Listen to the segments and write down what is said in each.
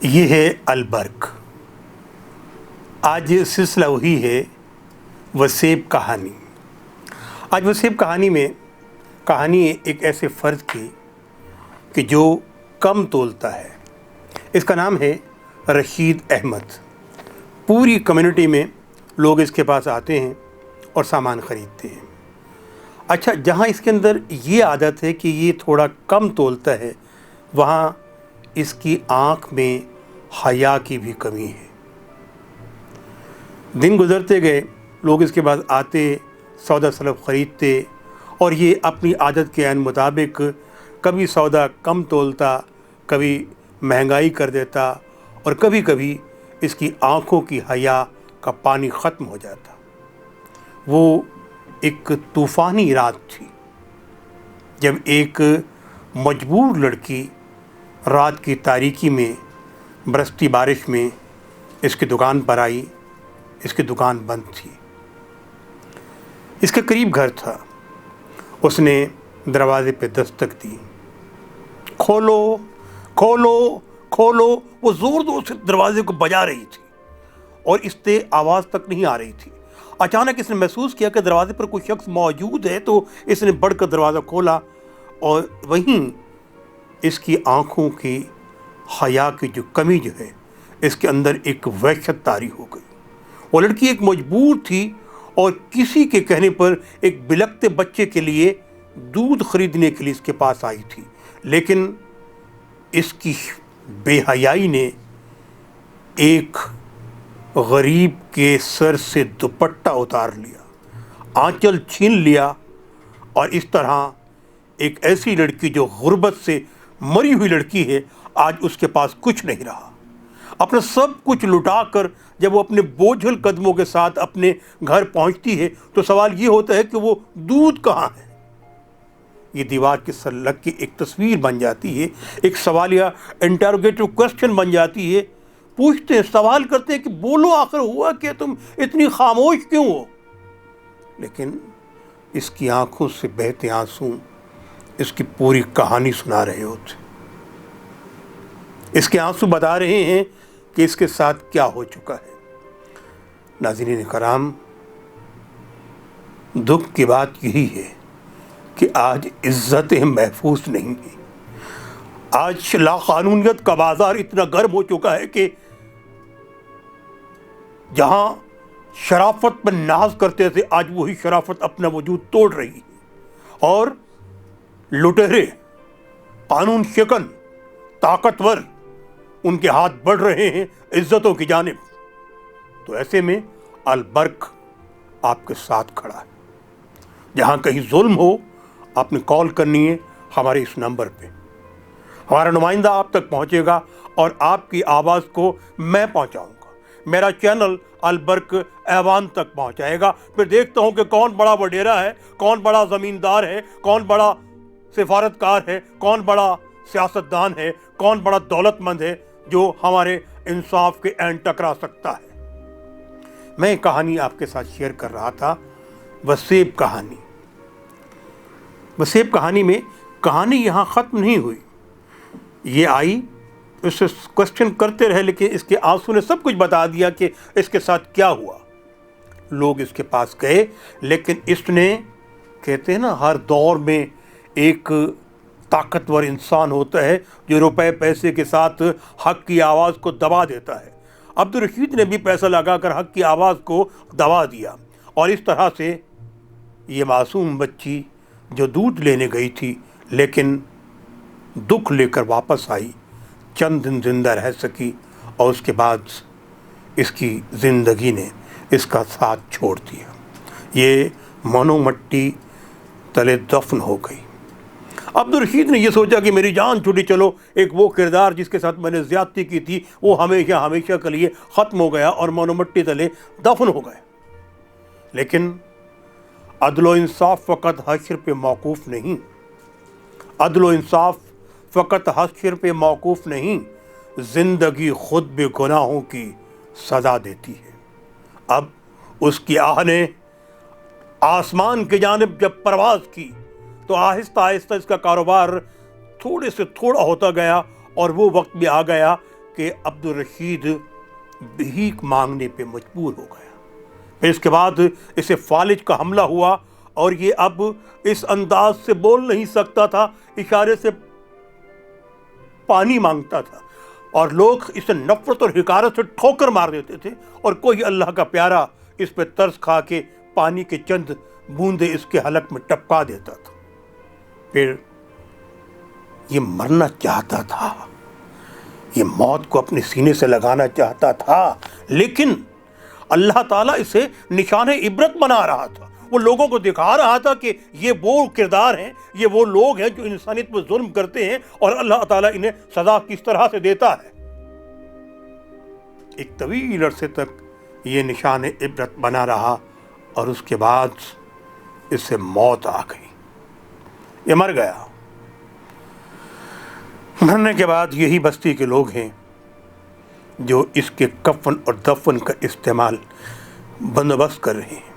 یہ ہے البرق۔ آج سلسلہ وہی ہے وسیب کہانی۔ آج وسیب کہانی میں کہانی ہے ایک ایسے فرد کی کہ جو کم تولتا ہے۔ اس کا نام ہے رشید احمد۔ پوری کمیونٹی میں لوگ اس کے پاس آتے ہیں اور سامان خریدتے ہیں۔ اچھا، جہاں اس کے اندر یہ عادت ہے کہ یہ تھوڑا کم تولتا ہے، وہاں اس کی آنکھ میں حیا کی بھی کمی ہے۔ دن گزرتے گئے، لوگ اس کے پاس آتے، سودا سلب خریدتے، اور یہ اپنی عادت کے عین مطابق کبھی سودا کم تولتا، کبھی مہنگائی کر دیتا، اور کبھی کبھی اس کی آنکھوں کی حیا کا پانی ختم ہو جاتا۔ وہ ایک طوفانی رات تھی جب ایک مجبور لڑکی رات کی تاریکی میں برستی بارش میں اس کی دکان پر آئی۔ اس کی دکان بند تھی، اس کے قریب گھر تھا۔ اس نے دروازے پہ دستک دی، کھولو کھولو کھولو۔ وہ زور زور سے دروازے کو بجا رہی تھی اور اس سے آواز تک نہیں آ رہی تھی۔ اچانک اس نے محسوس کیا کہ دروازے پر کوئی شخص موجود ہے، تو اس نے بڑھ کر دروازہ کھولا، اور وہیں اس کی آنکھوں کی حیا کی جو کمی جو ہے، اس کے اندر ایک وحشت طاری ہو گئی۔ وہ لڑکی ایک مجبور تھی اور کسی کے کہنے پر ایک بلکتے بچے کے لیے دودھ خریدنے کے لیے اس کے پاس آئی تھی، لیکن اس کی بے حیائی نے ایک غریب کے سر سے دوپٹہ اتار لیا، آنچل چھین لیا، اور اس طرح ایک ایسی لڑکی جو غربت سے مری ہوئی لڑکی ہے، آج اس کے پاس کچھ نہیں رہا۔ اپنا سب کچھ لٹا کر جب وہ اپنے بوجھل قدموں کے ساتھ اپنے گھر پہنچتی ہے، تو سوال یہ ہوتا ہے کہ وہ دودھ کہاں ہے؟ یہ دیوار کے سر لگ کے ایک تصویر بن جاتی ہے، ایک سوالیہ انٹروگیٹو کوسچن بن جاتی ہے۔ پوچھتے ہیں، سوال کرتے ہیں کہ بولو، آخر ہوا کہ تم اتنی خاموش کیوں ہو؟ لیکن اس کی آنکھوں سے بہتے آنسو اس کی پوری کہانی سنا رہے ہوتے۔ اس کے آنسو بتا رہے ہیں کہ اس کے ساتھ کیا ہو چکا ہے۔ ناظرین کرام، دکھ کی بات یہی ہے کہ آج عزتیں محفوظ نہیں ہیں۔ آج لاقانونیت کا بازار اتنا گرم ہو چکا ہے کہ جہاں شرافت پر ناز کرتے تھے، آج وہی شرافت اپنا وجود توڑ رہی ہے، اور لٹیرے، قانون شکن، طاقتور، ان کے ہاتھ بڑھ رہے ہیں عزتوں کی جانب۔ تو ایسے میں البرق آپ کے ساتھ کھڑا ہے۔ جہاں کہیں ظلم ہو، آپ نے کال کرنی ہے ہمارے اس نمبر پہ۔ ہمارا نمائندہ آپ تک پہنچے گا اور آپ کی آواز کو میں پہنچاؤں گا۔ میرا چینل البرق ایوان تک پہنچائے گا۔ پھر دیکھتا ہوں کہ کون بڑا وڈیرا ہے، کون بڑا زمیندار ہے، کون بڑا سفارتکار ہے، کون بڑا سیاستدان ہے، کون بڑا دولت مند ہے جو ہمارے انصاف کے عین ٹکرا سکتا ہے۔ میں کہانی آپ کے ساتھ شیئر کر رہا تھا، وسیب کہانی۔ وسیب کہانی میں کہانی یہاں ختم نہیں ہوئی۔ یہ آئی، اس سے کوسچن کرتے رہے، لیکن اس کے آنسو نے سب کچھ بتا دیا کہ اس کے ساتھ کیا ہوا۔ لوگ اس کے پاس گئے، لیکن اس نے، کہتے ہیں نا، ہر دور میں ایک طاقتور انسان ہوتا ہے جو روپے پیسے کے ساتھ حق کی آواز کو دبا دیتا ہے۔ عبدالرشید نے بھی پیسہ لگا کر حق کی آواز کو دبا دیا، اور اس طرح سے یہ معصوم بچی جو دودھ لینے گئی تھی لیکن دکھ لے کر واپس آئی، چند دن زندہ رہ سکی، اور اس کے بعد اس کی زندگی نے اس کا ساتھ چھوڑ دیا۔ یہ منو مٹی تلے دفن ہو گئی۔ عبدالرشید نے یہ سوچا کہ میری جان چھوٹی، چلو ایک وہ کردار جس کے ساتھ میں نے زیادتی کی تھی وہ ہمیشہ کے لیے ختم ہو گیا اور منو مٹی تلے دفن ہو گئے۔ لیکن عدل و انصاف فقط حشر پہ موقوف نہیں، عدل و انصاف فقط حشر پہ موقوف نہیں، زندگی خود بھی گناہوں کی سزا دیتی ہے۔ اب اس کی آہ نے آسمان کی جانب جب پرواز کی، تو آہستہ آہستہ اس کا کاروبار تھوڑے سے تھوڑا ہوتا گیا، اور وہ وقت بھی آ گیا کہ عبدالرشید بھیک مانگنے پہ مجبور ہو گیا۔ پھر اس کے بعد اسے فالج کا حملہ ہوا اور یہ اب اس انداز سے بول نہیں سکتا تھا، اشارے سے پانی مانگتا تھا، اور لوگ اسے نفرت اور حقارت سے ٹھوکر مار دیتے تھے، اور کوئی اللہ کا پیارا اس پہ ترس کھا کے پانی کے چند بوندیں اس کے حلق میں ٹپکا دیتا تھا۔ پھر یہ مرنا چاہتا تھا، یہ موت کو اپنے سینے سے لگانا چاہتا تھا، لیکن اللہ تعالیٰ اسے نشان عبرت بنا رہا تھا۔ وہ لوگوں کو دکھا رہا تھا کہ یہ وہ کردار ہیں، یہ وہ لوگ ہیں جو انسانیت پر ظلم کرتے ہیں، اور اللہ تعالیٰ انہیں سزا کس طرح سے دیتا ہے۔ ایک طویل عرصے تک یہ نشان عبرت بنا رہا، اور اس کے بعد اس سے موت آ گئی، یہ مر گیا۔ مرنے کے بعد یہی بستی کے لوگ ہیں جو اس کے کفن اور دفن کا استعمال بندوبست کر رہے ہیں۔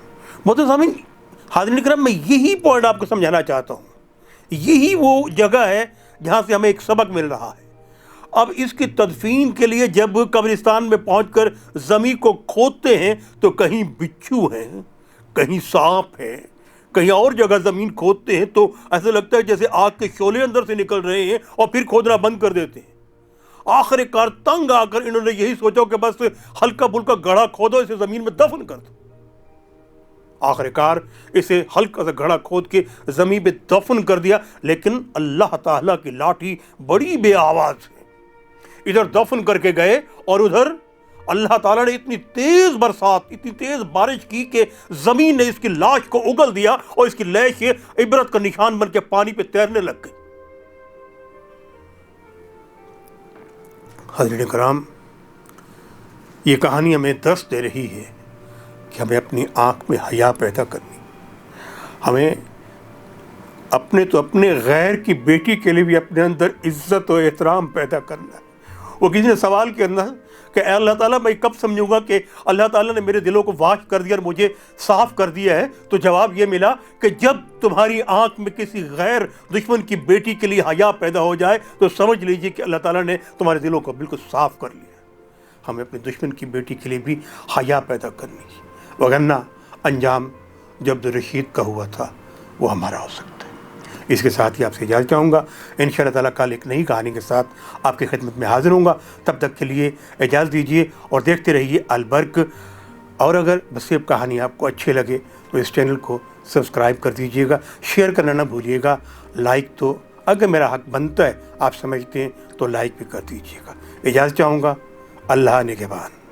محترم سامعین، حاضرین کرام، میں یہی پوائنٹ آپ کو سمجھانا چاہتا ہوں، یہی وہ جگہ ہے جہاں سے ہمیں ایک سبق مل رہا ہے۔ اب اس کی تدفین کے لیے جب قبرستان میں پہنچ کر زمین کو کھودتے ہیں تو کہیں بچھو ہیں، کہیں سانپ ہیں، کہیں اور جگہ زمین کھودتے ہیں تو ایسا لگتا ہے جیسے آگ کے شعلے اندر سے نکل رہے ہیں، اور پھر کھودنا بند کر دیتے ہیں۔ آخر کار تنگ آ کر انہوں نے یہی سوچا کہ بس ہلکا پھلکا گڑھا کھودو، اسے زمین میں دفن کر دو۔ آخر کار اسے ہلکا سا گڑھا کھود کے زمین پہ دفن کر دیا، لیکن اللہ تعالیٰ کی لاٹھی بڑی بے آواز ہے۔ ادھر دفن کر کے گئے، اور ادھر اللہ تعالیٰ نے اتنی تیز برسات، اتنی تیز بارش کی کہ زمین نے اس کی لاش کو اگل دیا، اور اس کی لاش عبرت کا نشان بن کے پانی پہ تیرنے لگ گئی۔ حضرین کرام، یہ کہانی ہمیں درس دے رہی ہے کہ ہمیں اپنی آنکھ میں حیا پیدا کرنی، ہمیں اپنے غیر کی بیٹی کے لیے بھی اپنے اندر عزت و احترام پیدا کرنا ہے۔ وہ کسی نے سوال کیا نا کہ اے اللہ تعالیٰ، میں کب سمجھوں گا کہ اللہ تعالیٰ نے میرے دلوں کو واش کر دیا اور مجھے صاف کر دیا ہے؟ تو جواب یہ ملا کہ جب تمہاری آنکھ میں کسی غیر دشمن کی بیٹی کے لیے حیا پیدا ہو جائے تو سمجھ لیجئے کہ اللہ تعالیٰ نے تمہارے دلوں کو بالکل صاف کر لیا۔ ہمیں اپنے دشمن کی بیٹی کے لیے بھی حیا پیدا کرنی ہے، وگرنہ انجام جو عبدالرشید کا ہوا تھا وہ ہمارا ہو سکتا ہے۔ اس کے ساتھ ہی آپ سے اجازت چاہوں گا، انشاءاللہ تعالیٰ کل ایک نئی کہانی کے ساتھ آپ کی خدمت میں حاضر ہوں گا۔ تب تک کے لیے اجازت دیجیے اور دیکھتے رہیے البرق۔ اور اگر بصیب کہانی آپ کو اچھے لگے تو اس چینل کو سبسکرائب کر دیجیے گا، شیئر کرنا نہ بھولیے گا، لائک تو اگر میرا حق بنتا ہے، آپ سمجھتے ہیں تو لائک بھی کر دیجیے گا۔ اجازت چاہوں گا، اللہ نگہبان۔